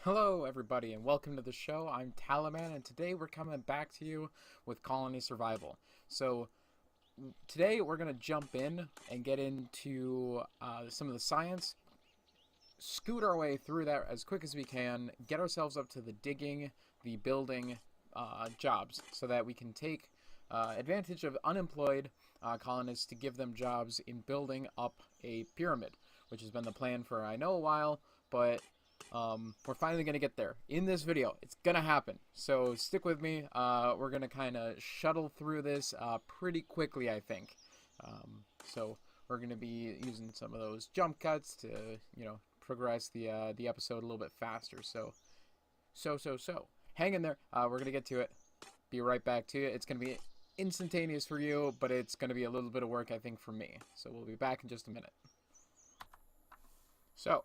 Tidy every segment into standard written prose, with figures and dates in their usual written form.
Hello everybody and welcome to the show. I'm Talaman and today we're coming back to you with colony survival. So today we're going to jump in and get into some of the science, scoot our way through that as quick as we can, get ourselves up to the digging, the building jobs so that we can take advantage of unemployed colonists to give them jobs in building up a pyramid, which has been the plan for I know a while, but we're finally going to get there. In this video, it's going to happen. So stick with me. We're going to kind of shuttle through this pretty quickly, I think. So we're going to be using some of those jump cuts to, progress the episode a little bit faster. So. Hang in there. We're going to get to it. Be right back to you. It's going to be instantaneous for you, but it's going to be a little bit of work, I think, for me. So we'll be back in just a minute. So,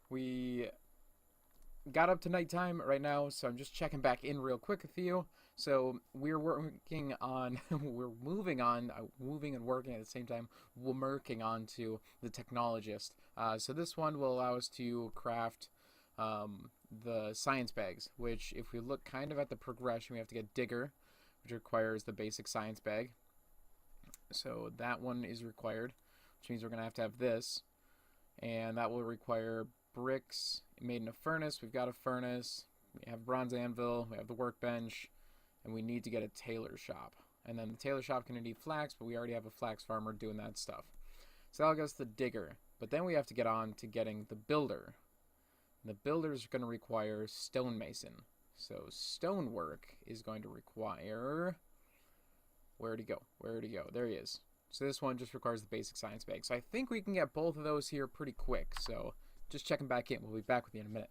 we got up to nighttime right now, so I'm just checking back in real quick with you. So we're working on, moving and working at the same time. We're working on to the technologist. So this one will allow us to craft the science bags, which if we look kind of at the progression, we have to get digger, which requires the basic science bag. So that one is required, which means we're going to have this, and that will require bricks made in a furnace. We've got a furnace, we have bronze anvil, we have the workbench, and we need to get a tailor shop. And then the tailor shop can need flax, but we already have a flax farmer doing that stuff. So that'll get us the digger. But then we have to get on to getting the builder. And the builder is going to require stonemason. So stonework is going to require... Where'd he go? Where'd he go? There he is. So this one just requires the basic science bag. So I think we can get both of those here pretty quick. So just checking back in. We'll be back with you in a minute.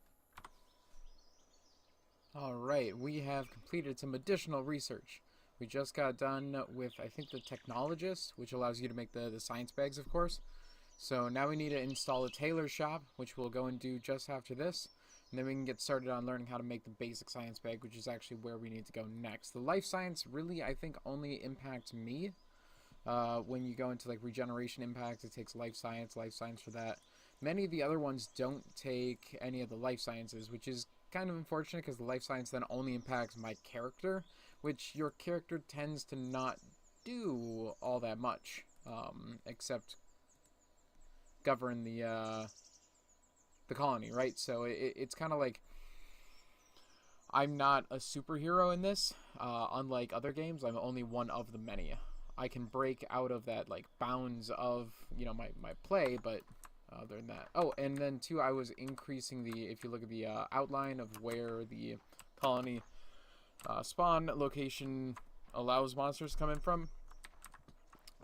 Alright, we have completed some additional research. We just got done with, I think, the technologist, which allows you to make the science bags, of course. So now we need to install a tailor shop, which we'll go and do just after this. And then we can get started on learning how to make the basic science bag, which is actually where we need to go next. The life science really, I think, only impacts me. When you go into like regeneration impact, it takes life science for that. Many of the other ones don't take any of the life sciences, which is kind of unfortunate because the life science then only impacts my character, which your character tends to not do all that much, except govern the colony, right? So it's kind of like I'm not a superhero in this. Unlike other games, I'm only one of the many. I can break out of that like bounds of my play, but other than that, oh, and then too, I was increasing the, if you look at the outline of where the colony spawn location allows monsters to come in from.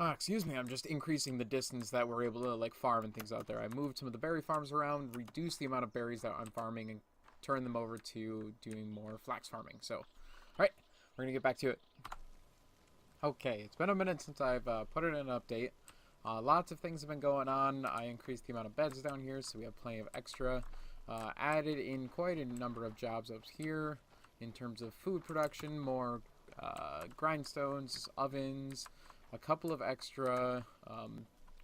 Excuse me, I'm just increasing the distance that we're able to like farm and things out there. I moved some of the berry farms around, reduced the amount of berries that I'm farming, and turn them over to doing more flax farming. So, alright, we're gonna get back to it. Okay, it's been a minute since I've put it in an update. Lots of things have been going on. I increased the amount of beds down here, so we have plenty of extra. Added in quite a number of jobs up here in terms of food production, more grindstones, ovens, a couple of extra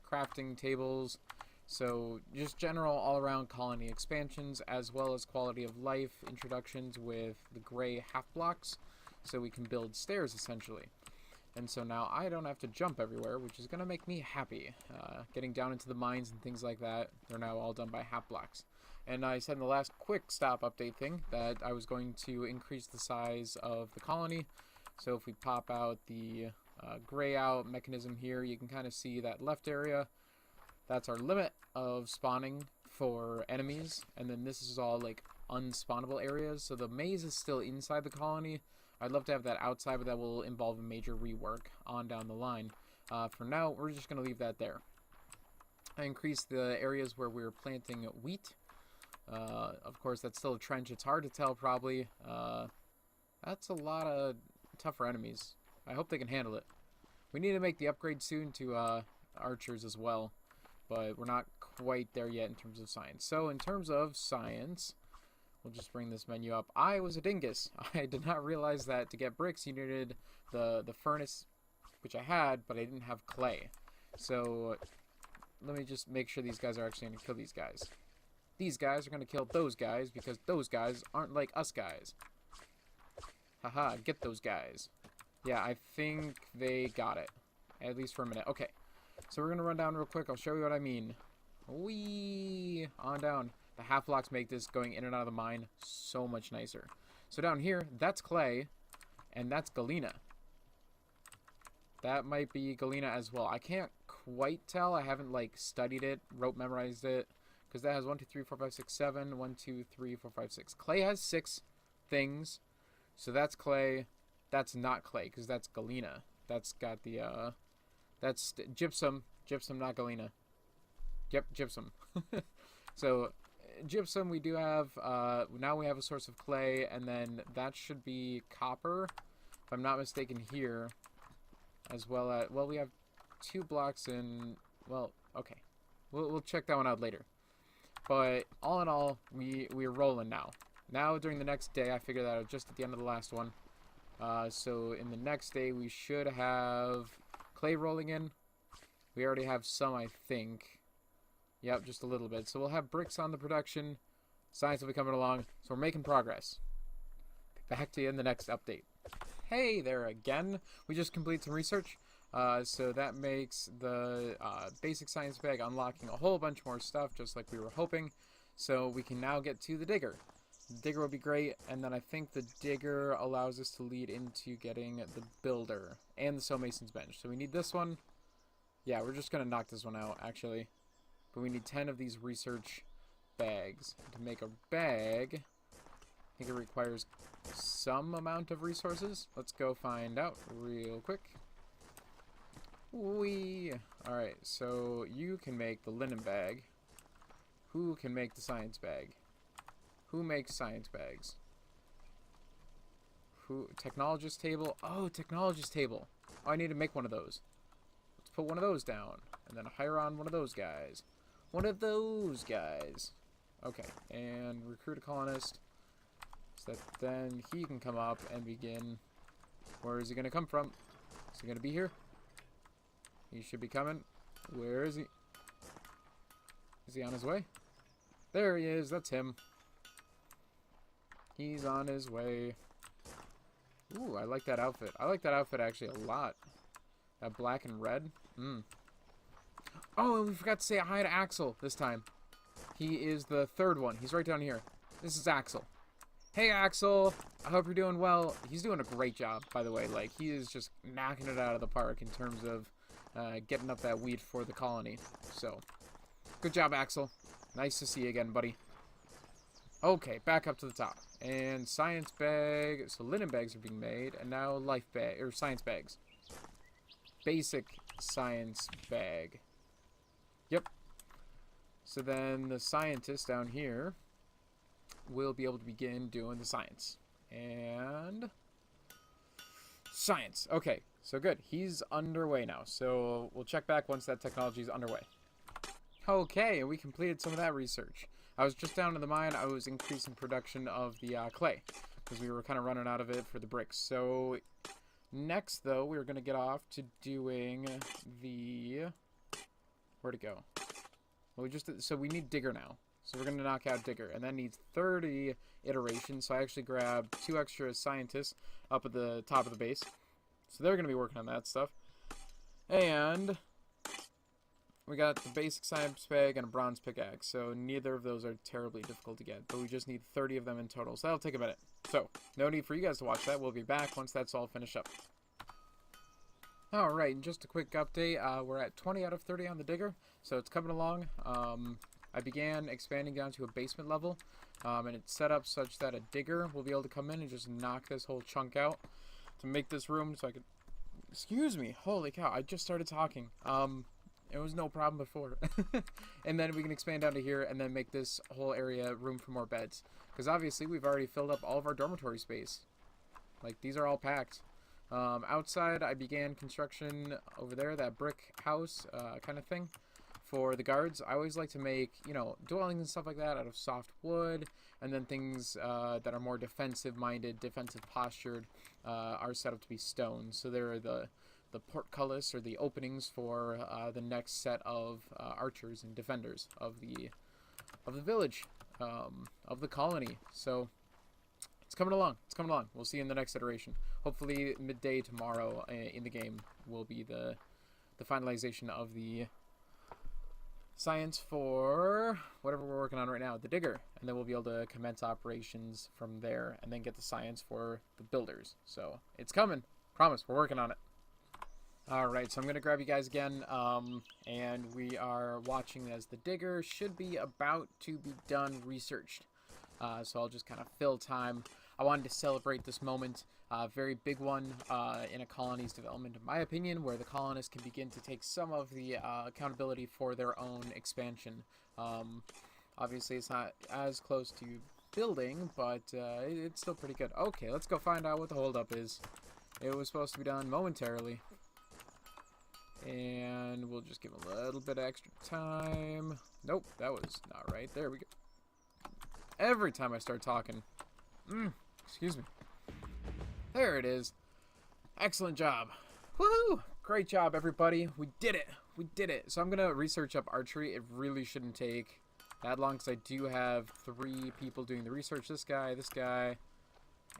crafting tables. So just general all-around colony expansions, as well as quality of life introductions with the gray half blocks, so we can build stairs essentially. And so now I don't have to jump everywhere, which is going to make me happy. Getting down into the mines and things like that, they're now all done by half blocks. And I said in the last quick stop update thing that I was going to increase the size of the colony. So if we pop out the gray out mechanism here, you can kind of see that left area. That's our limit of spawning for enemies. And then this is all like unspawnable areas. So the maze is still inside the colony. I'd love to have that outside, but that will involve a major rework on down the line. For now, we're just going to leave that there. I increased the areas where we're planting wheat. Of course, that's still a trench. It's hard to tell, probably. That's a lot of tougher enemies. I hope they can handle it. We need to make the upgrade soon to archers as well, but we're not quite there yet in terms of science. So, in terms of science... We'll just bring this menu up. I was a dingus. I did not realize that to get bricks you needed the furnace, which I had, but I didn't have clay. So let me just make sure these guys are actually going to kill these guys. These guys are going to kill those guys because those guys aren't like us guys. Haha, get those guys. Yeah, I think they got it. At least for a minute. Okay. So we're going to run down real quick. I'll show you what I mean. Whee! On down. The half blocks make this going in and out of the mine so much nicer. So down here, that's clay. And that's galena. That might be galena as well. I can't quite tell. I haven't, like, studied it, memorized it. Because that has 1, 2, 3, 4, 5, 6, 7. 1, 2, 3, 4, 5, 6. Clay has 6 things. So that's clay. That's not clay, because that's galena. That's got the, that's gypsum. Gypsum, not galena. Yep, gypsum. So, gypsum we do have, now we have a source of clay, and then that should be copper, if I'm not mistaken here, as well as, well, we have 2 blocks in, well, okay. We'll check that one out later. But, all in all, we're rolling now. Now, during the next day, I figured that out just at the end of the last one. So in the next day, we should have clay rolling in. We already have some, I think. Yep, just a little bit. So we'll have bricks on the production. Science will be coming along. So we're making progress. Back to you in the next update. Hey there again. We just completed some research. So that makes the basic science bag unlocking a whole bunch more stuff, just like we were hoping. So we can now get to the digger. The digger will be great, and then I think the digger allows us to lead into getting the builder and the stonemason's bench. So we need this one. Yeah, we're just going to knock this one out, actually. But we need 10 of these research bags. To make a bag, I think it requires some amount of resources. Let's go find out real quick. Whee! Alright, so you can make the linen bag. Who can make the science bag? Who makes science bags? Who? Technologist table? Oh, technologist table. Oh, I need to make one of those. Let's put one of those down. And then hire on one of those guys. One of those guys. Okay, and recruit a colonist. So that then he can come up and begin. Where is he going to come from? Is he going to be here? He should be coming. Where is he? Is he on his way? There he is. That's him. He's on his way. Ooh, I like that outfit. I like that outfit actually a lot. That black and red. Oh, and we forgot to say hi to Axel this time. He is the third one. He's right down here. This is Axel. Hey, Axel. I hope you're doing well. He's doing a great job, by the way. Like, he is just knocking it out of the park in terms of getting up that weed for the colony. So, good job, Axel. Nice to see you again, buddy. Okay, back up to the top. And science bag. So linen bags are being made. And now life bag, or science bags. Basic science bag. Yep. So then the scientist down here will be able to begin doing the science. And science. Okay, so good. He's underway now. So we'll check back once that technology is underway. Okay, and we completed some of that research. I was just down in the mine. I was increasing production of the clay because we were kind of running out of it for the bricks. So next, though, we're going to get off to doing the... Where'd it go? Well, so we need digger now. So we're going to knock out digger. And that needs 30 iterations. So I actually grabbed 2 extra scientists up at the top of the base. So they're going to be working on that stuff. And we got the basic science bag and a bronze pickaxe. So neither of those are terribly difficult to get. But we just need 30 of them in total. So that'll take a minute. So no need for you guys to watch that. We'll be back once that's all finished up. Alright, just a quick update. We're at 20 out of 30 on the digger. So it's coming along. I began expanding down to a basement level. And it's set up such that a digger will be able to come in and just knock this whole chunk out to make this room so I could... Excuse me. Holy cow. I just started talking. It was no problem before. And then we can expand down to here and then make this whole area room for more beds. Because obviously we've already filled up all of our dormitory space. Like, these are all packed. Outside, I began construction over there, that brick house kind of thing. For the guards, I always like to make, you know, dwellings and stuff like that out of soft wood. And then things that are more defensive-minded, defensive-postured are set up to be stone. So there are the portcullis, or the openings for the next set of archers and defenders of the of the village, of the colony. So it's coming along. It's coming along. We'll see in the next iteration. Hopefully midday tomorrow in the game will be the finalization of the science for whatever we're working on right now, the digger, and then we'll be able to commence operations from there and then get the science for the builders. So it's coming. Promise, we're working on it. Alright, so I'm going to grab you guys again, and we are watching as the digger should be about to be done researched. So I'll just kind of fill time. I wanted to celebrate this moment, very big one in a colony's development, in my opinion, where the colonists can begin to take some of the accountability for their own expansion. Obviously, it's not as close to building, but it's still pretty good. Okay, let's go find out what the holdup is. It was supposed to be done momentarily. And we'll just give a little bit of extra time. Nope, that was not right. There we go. Every time I start talking. Excuse me. There it is. Excellent job. Woohoo! Great job, everybody. We did it. We did it. So I'm going to research up archery. It really shouldn't take that long because I do have 3 people doing the research. This guy,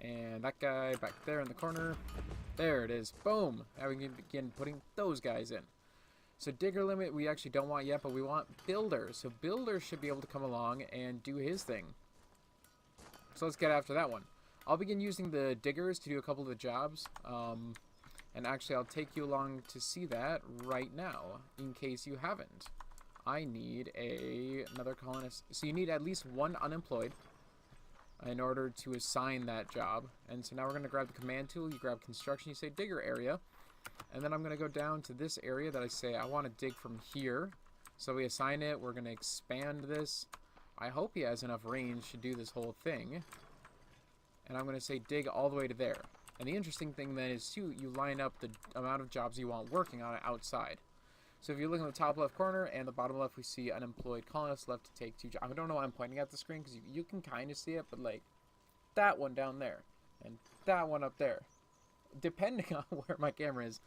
and that guy back there in the corner. There it is. Boom. Now we can begin putting those guys in. So digger limit we actually don't want yet, but we want builder. So builder should be able to come along and do his thing. So let's get after that one. I'll begin using the diggers to do a couple of the jobs. And actually I'll take you along to see that right now, in case you haven't. I need another colonist. So you need at least 1 unemployed in order to assign that job. And so now we're going to grab the command tool. You grab construction, you say digger area. And then I'm going to go down to this area that I say I want to dig from here. So we assign it. We're going to expand this. I hope he has enough range to do this whole thing. And I'm going to say dig all the way to there. And the interesting thing then is too, you line up the amount of jobs you want working on it outside. So if you look in the top left corner and the bottom left, we see unemployed colonists left to take 2 jobs. I don't know why I'm pointing at the screen because you can kind of see it, but like that one down there and that one up there, depending on where my camera is,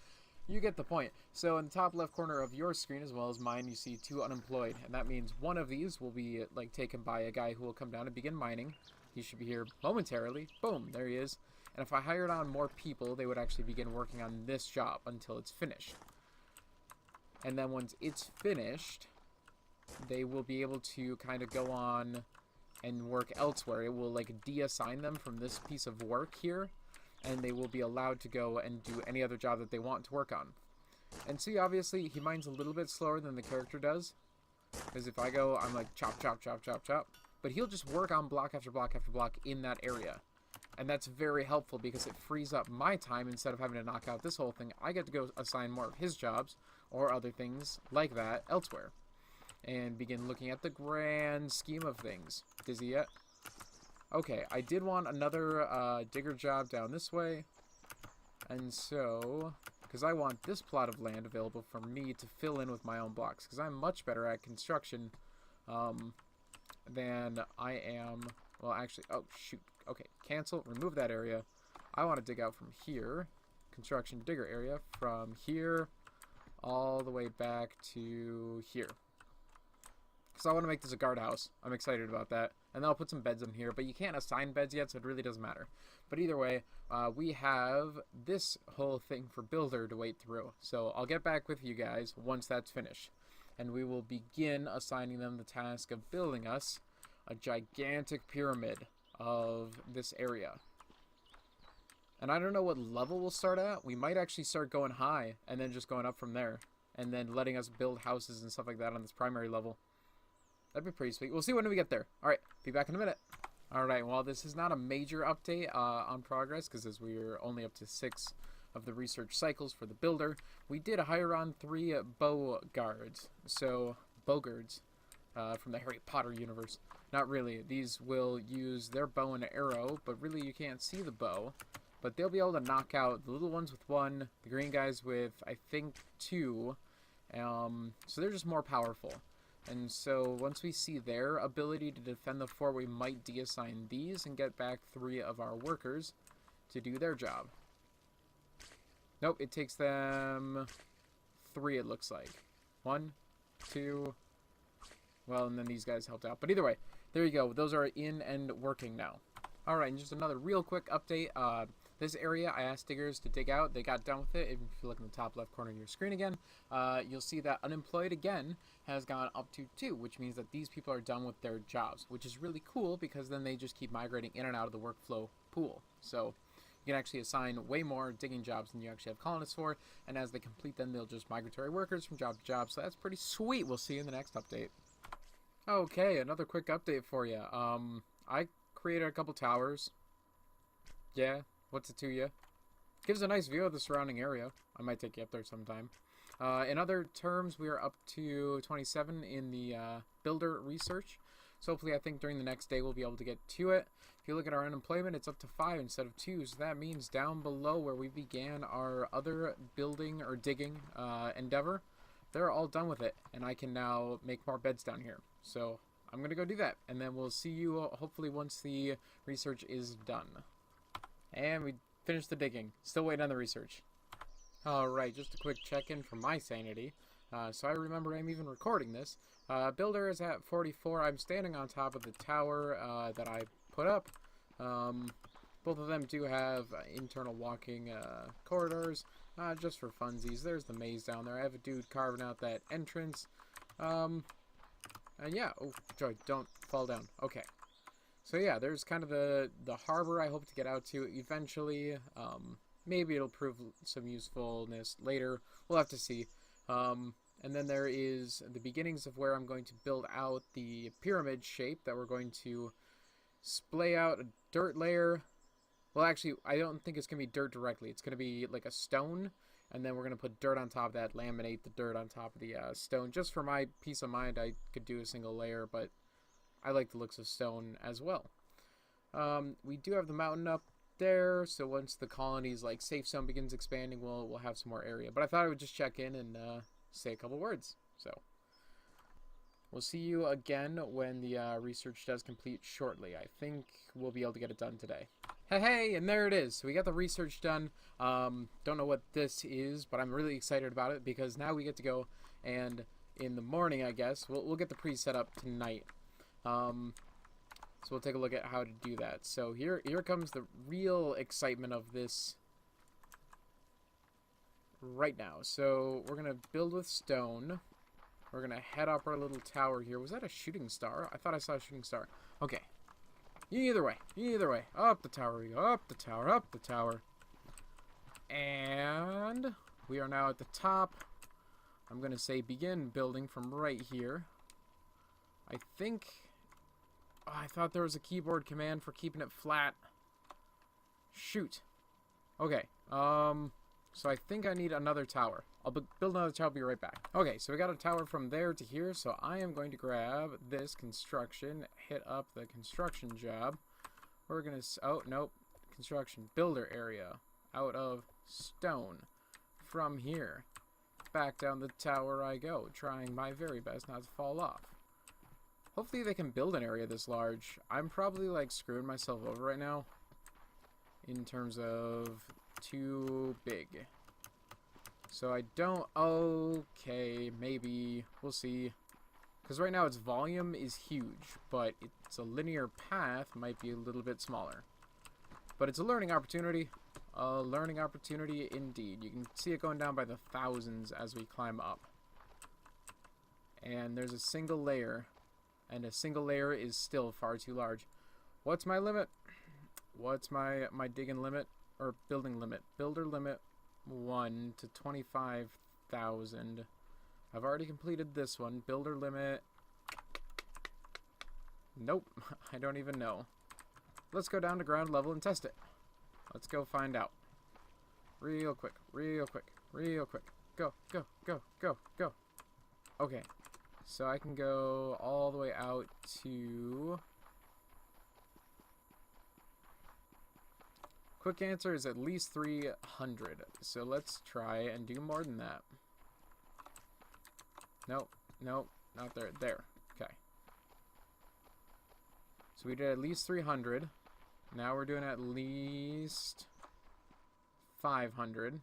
you get the point. So in the top left corner of your screen as well as mine, you see 2 unemployed, and that means one of these will be like taken by a guy who will come down and begin mining. He should be here momentarily. Boom, there he is. And if I hired on more people, they would actually begin working on this job until it's finished. And then once it's finished, they will be able to kind of go on and work elsewhere. It will like de-assign them from this piece of work here, and they will be allowed to go and do any other job that they want to work on. And see, obviously, he mines a little bit slower than the character does. Because if I go, I'm like chop, chop, chop, chop, chop. But he'll just work on block after block after block in that area. And that's very helpful because it frees up my time. Instead of having to knock out this whole thing, I get to go assign more of his jobs or other things like that elsewhere. And begin looking at the grand scheme of things. Dizzy yet? Okay, I did want another digger job down this way. And so, because I want this plot of land available for me to fill in with my own blocks. Because I'm much better at construction than I am. Well, actually, oh, shoot. Okay, cancel, remove that area. I want to dig out from here. Construction digger area from here all the way back to here. Because I want to make this a guardhouse. I'm excited about that. And then I'll put some beds in here. But you can't assign beds yet, so it really doesn't matter. But either way, we have this whole thing for builder to wait through. So I'll get back with you guys once that's finished. And we will begin assigning them the task of building us a gigantic pyramid of this area. And I don't know what level we'll start at. We might actually start going high and then just going up from there. And then letting us build houses and stuff like that on this primary level. That'd be pretty sweet. We'll see when we get there. Alright, be back in a minute. Alright, well, this is not a major update on progress, because as we're only up to 6 of the research cycles for the builder, we did hire on 3 bow guards. So, bogards from the Harry Potter universe. Not really. These will use their bow and arrow, but really you can't see the bow. But they'll be able to knock out the little ones with 1, the green guys with, I think, 2. So they're just more powerful. And so once we see their ability to defend the fort, we might deassign these and get back 3 of our workers to do their job. Nope, it takes them 3, it looks like. 1, 2, Well, and then these guys helped out. But either way, there you go. Those are in and working now. Alright, and just another real quick update. This area, I asked diggers to dig out. They got done with it. If you look in the top left corner of your screen again, you'll see that unemployed again has gone up to 2, which means that these people are done with their jobs, which is really cool because then they just keep migrating in and out of the workflow pool. So you can actually assign way more digging jobs than you actually have colonists for, and as they complete them, they'll just migratory workers from job to job. So that's pretty sweet. We'll see you in the next update. Okay, another quick update for you. I created a couple towers. Yeah, what's it to you? Gives a nice view of the surrounding area. I might take you up there sometime. In other terms, we are up to 27 in the builder research. So hopefully I think during the next day we'll be able to get to it. If you look at our unemployment, it's up to 5 instead of 2. So that means down below where we began our other building or digging endeavor, they're all done with it. And I can now make more beds down here. So I'm going to go do that. And then we'll see you hopefully once the research is done. And we finished the digging. Still waiting on the research. Alright, just a quick check-in for my sanity. So I remember I'm even recording this. Builder is at 44. I'm standing on top of the tower that I put up. Both of them do have internal walking corridors, just for funsies. There's the maze down there. I have a dude carving out that entrance. And yeah, oh, Joy, don't fall down. Okay. So yeah, there's kind of the harbor I hope to get out to eventually. Maybe it'll prove some usefulness later. We'll have to see. And then there is the beginnings of where I'm going to build out the pyramid shape that we're going to splay out a dirt layer. Well, actually, I don't think it's going to be dirt directly. It's going to be like a stone, and then we're going to put dirt on top of that, laminate the dirt on top of the stone. Just for my peace of mind, I could do a single layer, but I like the looks of stone as well. We do have the mountain up there, so once the colony's like safe zone begins expanding, we'll have some more area. But I thought I would just check in and say a couple words. So we'll see you again when the research does complete shortly. I think we'll be able to get it done today. Hey, and there it is. So we got the research done. Don't know what this is, but I'm really excited about it because now we get to go, and in the morning, I guess, we'll get the pre-set up tonight. So we'll take a look at how to do that. So here comes the real excitement of this right now. So we're going to build with stone. We're going to head up our little tower here. Was that a shooting star? I thought I saw a shooting star. Okay. Either way. Up the tower we go. Up the tower. Up the tower. And we are now at the top. I'm going to say begin building from right here. I think... Oh, I thought there was a keyboard command for keeping it flat. Shoot. Okay. So I think I need another tower. I'll build another tower. I'll be right back. Okay, so we got a tower from there to here. So I am going to grab this construction, hit up the construction job. We're going to... Oh, nope. Construction builder area out of stone. From here, back down the tower I go, trying my very best not to fall off. Hopefully they can build an area this large. I'm probably like screwing myself over right now in terms of too big. So I don't... Okay, maybe. We'll see. Because right now its volume is huge, but it's a linear path might be a little bit smaller. But it's a learning opportunity. A learning opportunity indeed. You can see it going down by the thousands as we climb up. And there's a single layer. And a single layer is still far too large. What's my limit? What's my digging limit? Or building limit? Builder limit 1 to 25,000. I've already completed this one. Builder limit... Nope. I don't even know. Let's go down to ground level and test it. Let's go find out. Real quick. Real quick. Real quick. Go. Go. Go. Go. Go. Okay. So I can go all the way out to... Quick answer is at least 300. So let's try and do more than that. Nope. Nope. Not there. There. Okay. So we did at least 300. Now we're doing at least 500.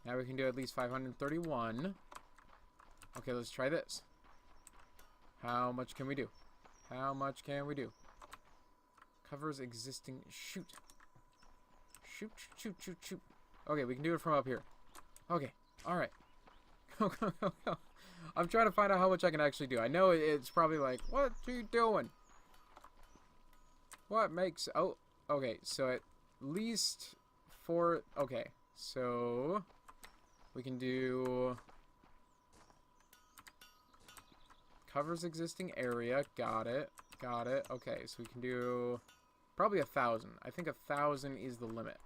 Now we can do at least 531. Okay, let's try this. How much can we do? How much can we do? Covers existing... Shoot. Shoot, shoot, shoot, shoot. Okay, we can do it from up here. Okay, alright. I'm trying to find out how much I can actually do. I know it's probably like, what are you doing? What makes... Oh, okay, so at least 4... Okay, so... We can do... Covers existing area. Got it. Got it. Okay, so we can do... Probably 1,000. I think 1,000 is the limit.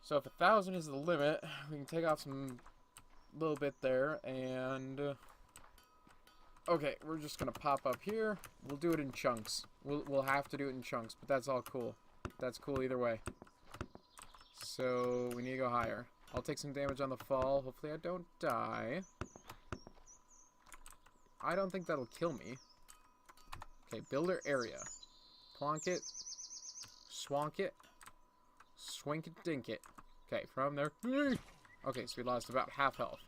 So if 1,000 is the limit, we can take off some little bit there, and okay, we're just gonna pop up here. We'll do it in chunks. We'll have to do it in chunks, but that's all cool. That's cool either way. So we need to go higher. I'll take some damage on the fall. Hopefully I don't die. I don't think that'll kill me. Okay, builder area. Plonk it. Swank it. Swink it, dink it. Okay, from there. Okay, so we lost about half health.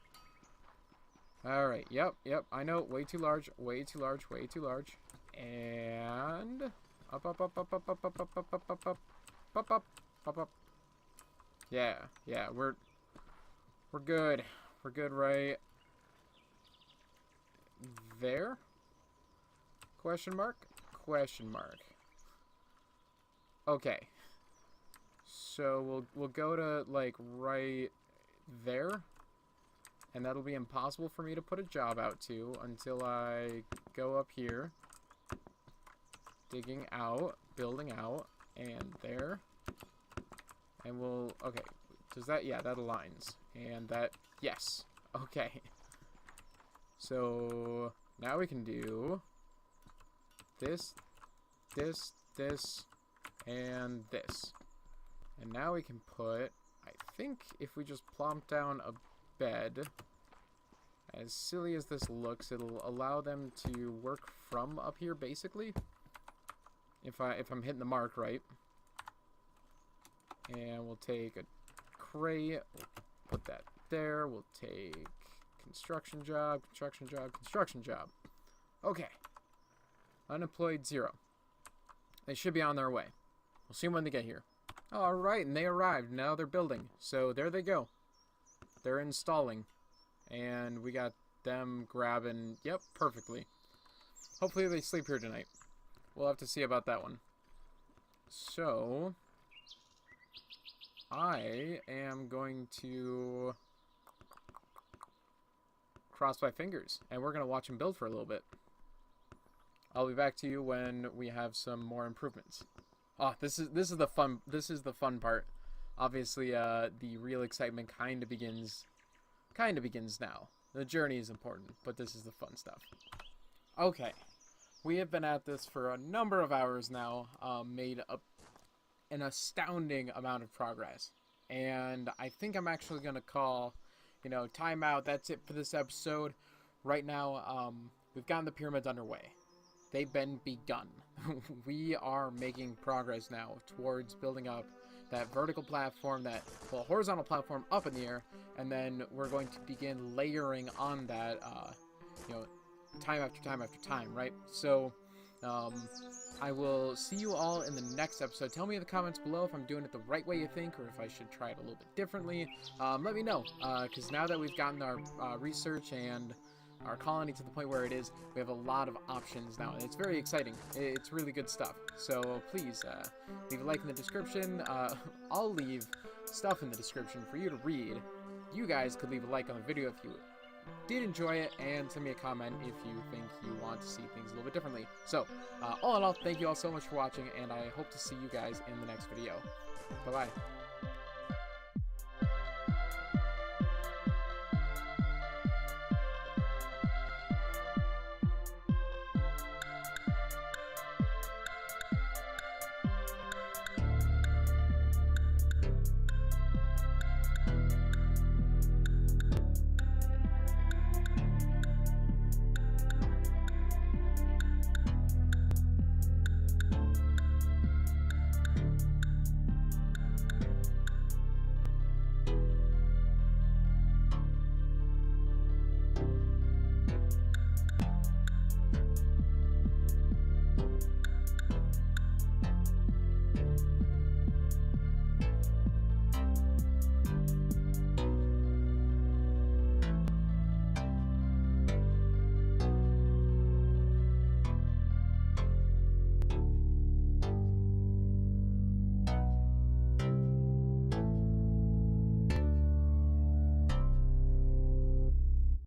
Alright, yep, I know. Way too large, way too large, way too large. And... Up, up, up, up, up, up, up, up, up, up, up, up, up, up, up, up. Yeah, we're good. We're good right there? Question mark? Question mark. Okay. So we'll go to like right there, and that'll be impossible for me to put a job out to until I go up here, digging out, building out, and there, and we'll, okay, does that, yeah, that aligns, and that, yes, okay, so now we can do this, this, this, and this. And now we can put, I think if we just plump down a bed, as silly as this looks, it'll allow them to work from up here basically. If I'm hitting the mark right. And we'll take a crate, we'll put that there, we'll take construction job, construction job, construction job. Okay. Unemployed 0. They should be on their way. We'll see when they get here. Alright, and they arrived. Now they're building. So there they go. They're installing. And we got them grabbing... Yep, perfectly. Hopefully they sleep here tonight. We'll have to see about that one. So... I am going to... cross my fingers. And we're going to watch them build for a little bit. I'll be back to you when we have some more improvements. Oh, this is the fun part. Obviously, the real excitement kind of begins now. The journey is important, but this is the fun stuff. Okay, we have been at this for a number of hours now. Made an astounding amount of progress, and I think I'm actually gonna call, time out. That's it for this episode. Right now, we've gotten the pyramids underway. They've been begun. We are making progress now towards building up that vertical platform, that horizontal platform up in the air, and then we're going to begin layering on that, time after time after time, right? So, I will see you all in the next episode. Tell me in the comments below if I'm doing it the right way you think, or if I should try it a little bit differently. Let me know, because now that we've gotten our research and our colony to the point where it is, we have a lot of options now, and it's very exciting. It's really good stuff. So please leave a like in the description. I'll leave stuff in the description for you to read. You guys could leave a like on the video if you did enjoy it, and send me a comment if you think you want to see things a little bit differently. So all in all, thank you all so much for watching, and I hope to see you guys in the next video. Bye bye.